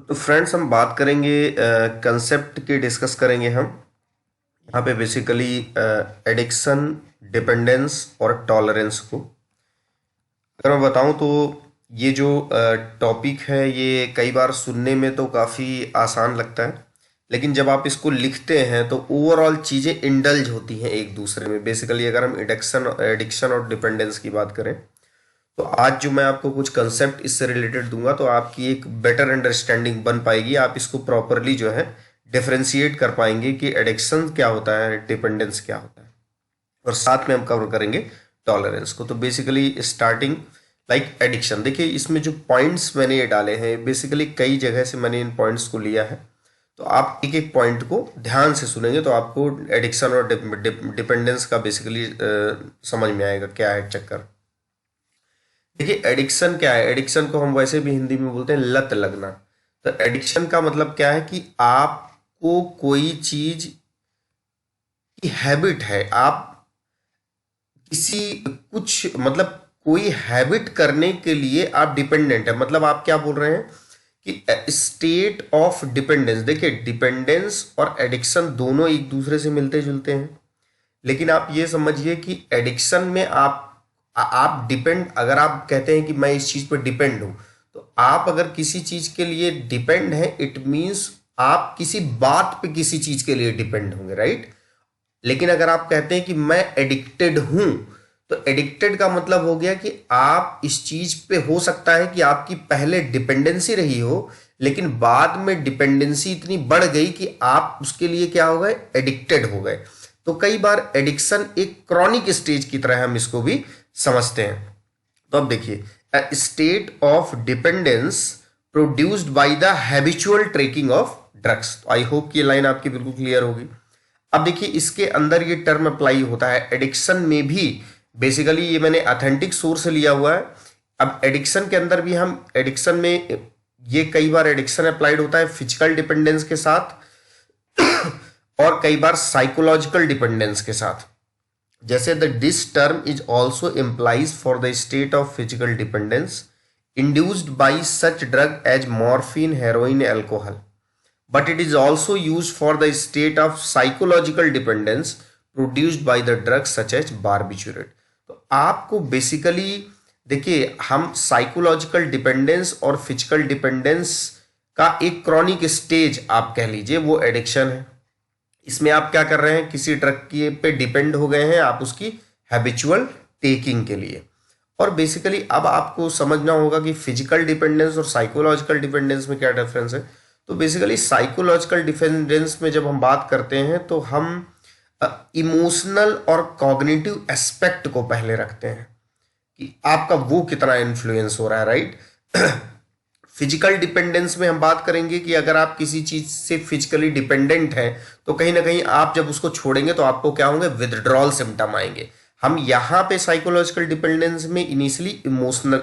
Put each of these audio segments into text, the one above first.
तो फ्रेंड्स हम बात करेंगे कंसेप्ट की डिस्कस करेंगे हम यहाँ पे बेसिकली एडिक्शन, डिपेंडेंस और टॉलरेंस को। अगर मैं बताऊं तो ये जो टॉपिक है ये कई बार सुनने में तो काफ़ी आसान लगता है, लेकिन जब आप इसको लिखते हैं तो ओवरऑल चीज़ें इंडल्ज होती हैं एक दूसरे में। बेसिकली अगर हम एडिक्शन एडिक्शन और डिपेंडेंस की बात करें तो आज जो मैं आपको कुछ कंसेप्ट इससे रिलेटेड दूंगा तो आपकी एक बेटर अंडरस्टैंडिंग बन पाएगी। आप इसको प्रॉपरली जो है डिफरेंशिएट कर पाएंगे कि एडिक्शन क्या होता है, डिपेंडेंस क्या होता है, और साथ में हम कवर करेंगे टॉलरेंस को। तो बेसिकली स्टार्टिंग लाइक एडिक्शन, देखिए इसमें जो पॉइंट्स मैंने ये डाले हैं बेसिकली कई जगह से मैंने इन पॉइंट्स को लिया है। तो आप एक एक पॉइंट को ध्यान से सुनेंगे तो आपको एडिक्शन और डिपेंडेंस का बेसिकली समझ में आएगा क्या है चक्कर। देखिए एडिक्शन क्या है, एडिक्शन को हम वैसे भी हिंदी में बोलते हैं लत लगना। तो एडिक्शन का मतलब क्या है कि आपको कोई चीज की हैबिट है, आप किसी कुछ मतलब कोई हैबिट करने के लिए आप डिपेंडेंट है। मतलब आप क्या बोल रहे हैं कि स्टेट ऑफ डिपेंडेंस। देखिए डिपेंडेंस और एडिक्शन दोनों एक दूसरे से मिलते जुलते हैं, लेकिन आप ये समझिए कि एडिक्शन में आप डिपेंड, अगर आप कहते हैं कि मैं इस चीज पर डिपेंड हूं, तो आप अगर किसी चीज के लिए डिपेंड है इट मींस आप किसी बात पे किसी चीज के लिए डिपेंड होंगे, राइट। लेकिन अगर आप कहते हैं कि मैं एडिक्टेड हूं, तो एडिक्टेड का मतलब हो गया कि आप इस चीज पे हो सकता है कि आपकी पहले डिपेंडेंसी रही हो, लेकिन बाद में डिपेंडेंसी इतनी बढ़ गई कि आप उसके लिए क्या हो गए, एडिक्टेड हो गए। तो कई बार एडिक्शन एक क्रॉनिक स्टेज की तरह हम इसको भी समझते हैं। तो अब देखिए, state of dependence produced by the habitual trekking of drugs. I hope कि ये लाइन आपकी बिल्कुल क्लियर होगी। अब देखिए इसके अंदर ये टर्म अप्लाई होता है एडिक्शन में भी। बेसिकली ये मैंने ऑथेंटिक सोर्स से लिया हुआ है। अब एडिक्शन के अंदर भी हम एडिक्शन में ये कई बार एडिक्शन अप्लाइड होता है फिजिकल डिपेंडेंस के साथ और कई बार साइकोलॉजिकल डिपेंडेंस के साथ। जैसे the this term is also implies for the state of physical dependence induced by such drug as morphine, heroin, alcohol, but it is also used for the state of psychological dependence produced by the drugs such as barbiturate। तो आपको basically देखिए हम psychological dependence और physical dependence का एक chronic stage आप कह लीजिए वो एडिक्शन है। इसमें आप क्या कर रहे हैं, किसी ड्रग के पे डिपेंड हो गए हैं आप उसकी हैबिचुअल टेकिंग के लिए। और बेसिकली अब आपको समझना होगा कि फिजिकल डिपेंडेंस और साइकोलॉजिकल डिपेंडेंस में क्या डिफरेंस है। तो बेसिकली साइकोलॉजिकल डिपेंडेंस में जब हम बात करते हैं तो हम इमोशनल और कॉग्निटिव एस्पेक्ट को पहले रखते हैं कि आपका वो कितना इन्फ्लुएंस हो रहा है, राइट। फिजिकल डिपेंडेंस में हम बात करेंगे कि अगर आप किसी चीज से फिजिकली डिपेंडेंट हैं तो कहीं ना कहीं आप जब उसको छोड़ेंगे तो आपको क्या होंगे, विथड्रॉल सिम्टम आएंगे। हम यहाँ पे साइकोलॉजिकल डिपेंडेंस में इनिशियली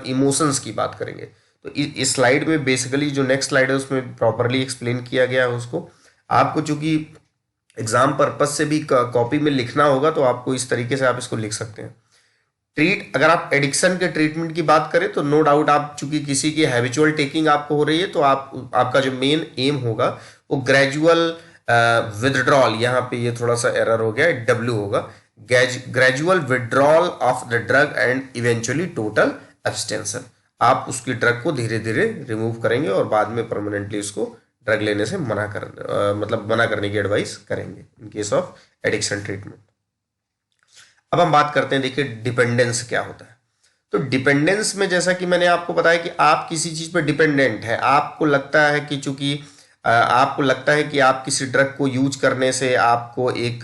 इमोशंस की बात करेंगे। तो इस स्लाइड में बेसिकली जो नेक्स्ट स्लाइड है उसमें प्रॉपरली एक्सप्लेन किया गया है उसको। आपको चूंकि एग्जाम पर्पज से भी कॉपी में लिखना होगा तो आपको इस तरीके से आप इसको लिख सकते हैं। अगर आप एडिक्शन के ट्रीटमेंट की बात करें तो नो डाउट आप चूंकि किसी की हैबिचुअल टेकिंग आपको हो रही है तो आपका जो मेन एम होगा वो ग्रेजुअल विथड्रॉल, यहाँ पे ये थोड़ा सा एरर हो गया, डब्ल्यू होगा, gradual withdrawal of the drug and eventually total abstention. आप उसकी ड्रग को धीरे धीरे रिमूव करेंगे और बाद में परमानेंटली उसको ड्रग लेने से मना करने की एडवाइस करेंगे in case of addiction treatment. अब हम बात करते हैं, देखिए डिपेंडेंस क्या होता है। तो डिपेंडेंस में जैसा कि मैंने आपको बताया कि आप किसी चीज पर डिपेंडेंट है, आपको लगता है कि चूंकि आपको लगता है कि आप किसी ड्रग को यूज करने से आपको एक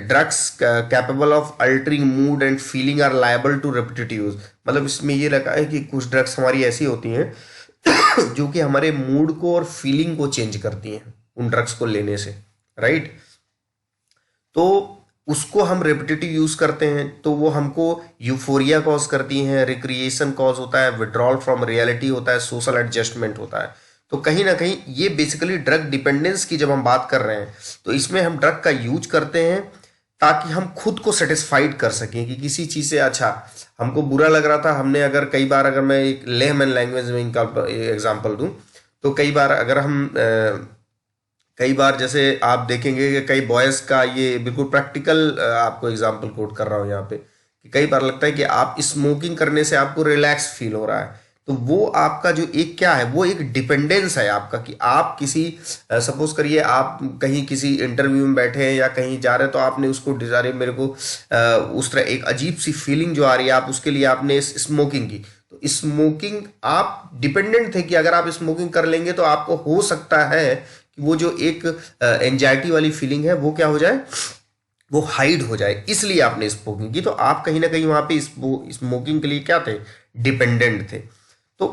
drugs capable of altering mood and feeling are liable to repetitive use. मतलब इसमें ये लगा है कि कुछ ड्रग्स हमारी ऐसी होती हैं जो कि हमारे मूड को और फीलिंग को चेंज करती हैं उन ड्रग्स को लेने से, राइट। तो उसको हम रेपिटेटिव यूज करते हैं तो वो हमको यूफोरिया कॉज करती हैं, रिक्रिएशन कॉज होता है, विड्रॉल फ्रॉम रियलिटी होता है, सोशल एडजस्टमेंट होता है। तो कहीं ना कहीं ये बेसिकली ड्रग डिपेंडेंस की जब हम बात कर रहे हैं तो इसमें हम ड्रग का यूज करते हैं ताकि हम खुद को सेटिस्फाइड कर सकें कि किसी चीज़ से अच्छा हमको बुरा लग रहा था, हमने अगर कई बार, अगर मैं एक लेमन लैंग्वेज में इनका एग्जांपल दूं, तो कई बार अगर हम कई बार जैसे आप देखेंगे कि कई बॉयज़ का, ये बिल्कुल प्रैक्टिकल आपको एग्जांपल कोट कर रहा हूँ यहाँ पे, कि कई बार लगता है कि आप स्मोकिंग करने से आपको रिलैक्स फील हो रहा है, तो वो आपका जो एक क्या है, वो एक डिपेंडेंस है आपका, कि आप किसी सपोज करिए आप कहीं किसी इंटरव्यू में बैठे हैं या कहीं जा रहे हैं, तो आपने उसको डिजायर, मेरे को उस तरह एक अजीब सी फीलिंग जो आ रही है, आप उसके लिए आपने स्मोकिंग की, तो स्मोकिंग आप डिपेंडेंट थे कि अगर आप स्मोकिंग कर लेंगे तो आपको हो सकता है कि वो जो एक एंजाइटी वाली फीलिंग है वो क्या हो जाए, वो हाइड हो जाए, इसलिए आपने स्मोकिंग की। तो आप कहीं ना कहीं वहां पे स्मोकिंग के लिए क्या थे, डिपेंडेंट थे। तो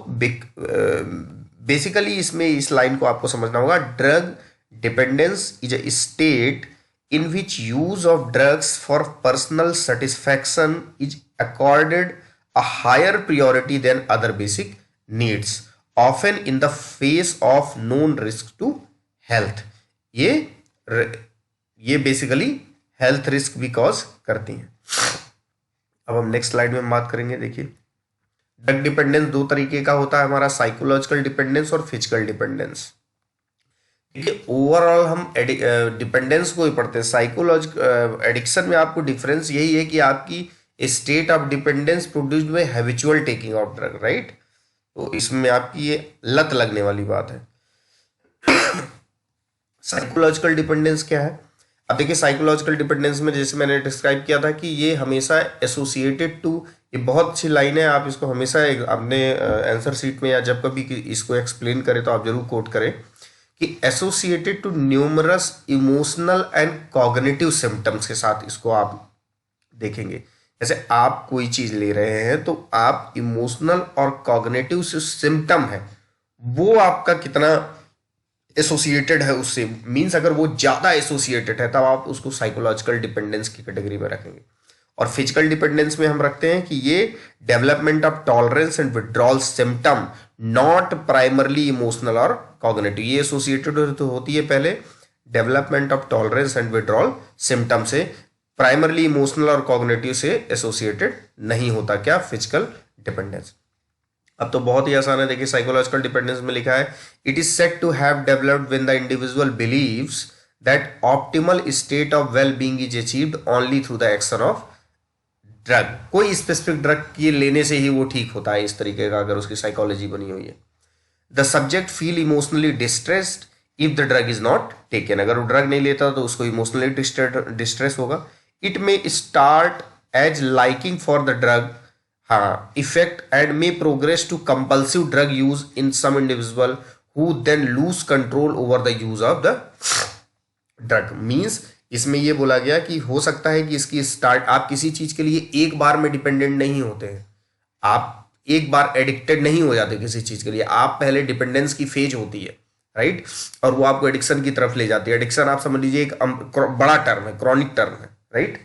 बेसिकली इसमें इस लाइन को आपको समझना होगा, drug dependence is a state in which use of drugs for personal satisfaction is accorded a higher priority than other basic needs, often in the face of known risk to health। ये basically health risk भी cause करती हैं। अब हम next slide में बात करेंगे। देखिए, ड्रग डिपेंडेंस दो तरीके का होता है हमारा, साइकोलॉजिकल डिपेंडेंस और फिजिकल डिपेंडेंस। देखिए, ओवरऑल हम डिपेंडेंस को ही पढ़ते हैं। साइकोलॉजिकल एडिक्शन में आपको डिफरेंस यही है कि आपकी state of dependence produced by habitual taking of drug, right. तो इसमें आपकी ये लत लगने वाली बात है। साइकोलॉजिकल डिपेंडेंस क्या है? अब देखिए, साइकोलॉजिकल डिपेंडेंस में जैसे मैंने डिस्क्राइब किया था कि ये हमेशा एसोसिएटेड टू, ये बहुत अच्छी लाइन है, आप इसको हमेशा अपने आंसर शीट में या जब कभी इसको एक्सप्लेन करें तो आप जरूर कोट करें कि associated to numerous emotional and cognitive symptoms के साथ इसको आप देखेंगे। जैसे आप कोई चीज ले रहे हैं तो आप इमोशनल और कॉग्निटिव जो सिम्टम है वो आपका कितना एसोसिएटेड है उससे, मीन्स अगर वो ज्यादा एसोसिएटेड है तब आप उसको साइकोलॉजिकल डिपेंडेंस की कैटेगरी में रखेंगे। और फिजिकल डिपेंडेंस में हम रखते हैं कि ये development of tolerance and withdrawal symptom, not primarily emotional और कॉग्निटिव। ये एसोसिएटेड तो होती है पहले development of tolerance and withdrawal symptom से, प्राइमरली इमोशनल और कॉग्निटिव से एसोसिएटेड नहीं होता क्या, फिजिकल डिपेंडेंस। अब तो बहुत ही आसान है। देखिए, साइकोलॉजिकल डिपेंडेंस में लिखा है, it is said to have developed when the individual believes that optimal state of well being is achieved only through the action of drug. कोई स्पेसिफिक ड्रग की लेने से ही वो ठीक होता है, इस तरीके का अगर उसकी साइकोलॉजी बनी हुई है। The subject feel emotionally distressed if the drug is not taken. अगर वो ड्रग नहीं लेता तो उसको इमोशनली डिस्ट्रेस होगा। It may start as liking for the drug, हाँ, effect and may progress to compulsive drug use in some individual who then lose control over the use of the drug. Means इसमें यह बोला गया कि हो सकता है कि इसकी स्टार्ट, आप किसी चीज के लिए एक बार में डिपेंडेंट नहीं होते हैं, आप एक बार एडिक्टेड नहीं हो जाते किसी चीज के लिए, आप पहले डिपेंडेंस की फेज होती है, राइट, और वो आपको एडिक्शन की तरफ ले जाती है। एडिक्शन आप समझ लीजिए एक बड़ा टर्म है, क्रॉनिक टर्म है, राइट।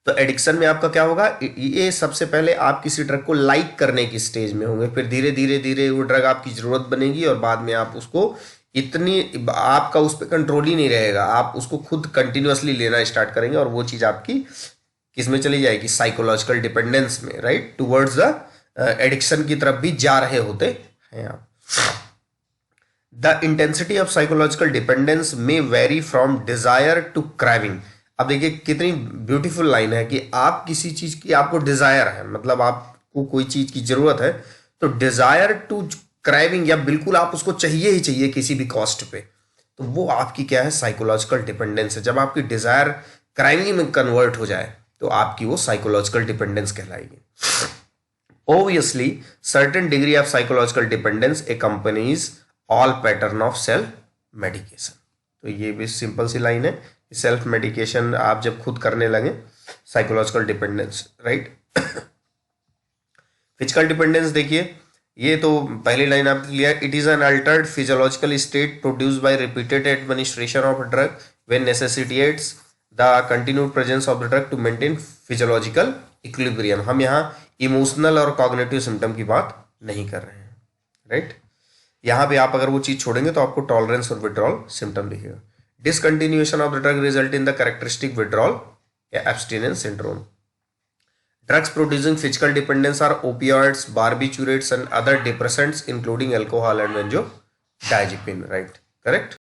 तो एडिक्शन में आपका क्या होगा, ये सबसे पहले आप किसी ड्रग को लाइक करने की स्टेज में होंगे, फिर धीरे धीरे धीरे वो ड्रग आपकी जरूरत बनेगी और बाद में आप उसको इतनी, आपका उस पर कंट्रोल ही नहीं रहेगा, आप उसको खुद कंटिन्यूअसली लेना स्टार्ट करेंगे और वो चीज आपकी किस में चली जाएगी, साइकोलॉजिकल डिपेंडेंस में, राइट, टुवर्ड्स द एडिक्शन की तरफ भी जा रहे होते हैं आप। The intensity of psychological dependence में वेरी फ्रॉम डिजायर टू क्राइविंग। अब देखिए कितनी ब्यूटीफुल लाइन है कि आप किसी चीज की आपको डिजायर है, मतलब आपको कोई चीज की जरूरत है, तो डिजायर टू क्राइविंग, या बिल्कुल आप उसको चाहिए ही चाहिए किसी भी कॉस्ट पे, तो वो आपकी क्या है, साइकोलॉजिकल डिपेंडेंस है। जब आपकी डिजायर क्राइविंग में कन्वर्ट हो जाए तो आपकी वो साइकोलॉजिकल डिपेंडेंस कहलाएगी। Obviously certain degree of psychological dependence accompanies all pattern of self medication. तो ये भी सिंपल सी लाइन है, सेल्फ मेडिकेशन आप जब खुद करने लगे, psychological dependence, right. Physical dependence देखिए, ये तो पहली लाइन आपने लिया, it is an altered physiological state produced by repeated administration of drug when necessitates the continued presence of the drug to maintain physiological equilibrium. हम यहाँ इमोशनल और cognitive symptom की बात नहीं कर रहे हैं, राइट। यहाँ पे आप अगर वो चीज छोड़ेंगे तो आपको टॉलरेंस और विड्रॉल सिम्टम दिखेगा। Discontinuation of the drug result in the characteristic withdrawal या abstinence syndrome. Drugs producing physical dependence are opioids, barbiturates, and other depressants, including alcohol and benzodiazepine. Right? Correct?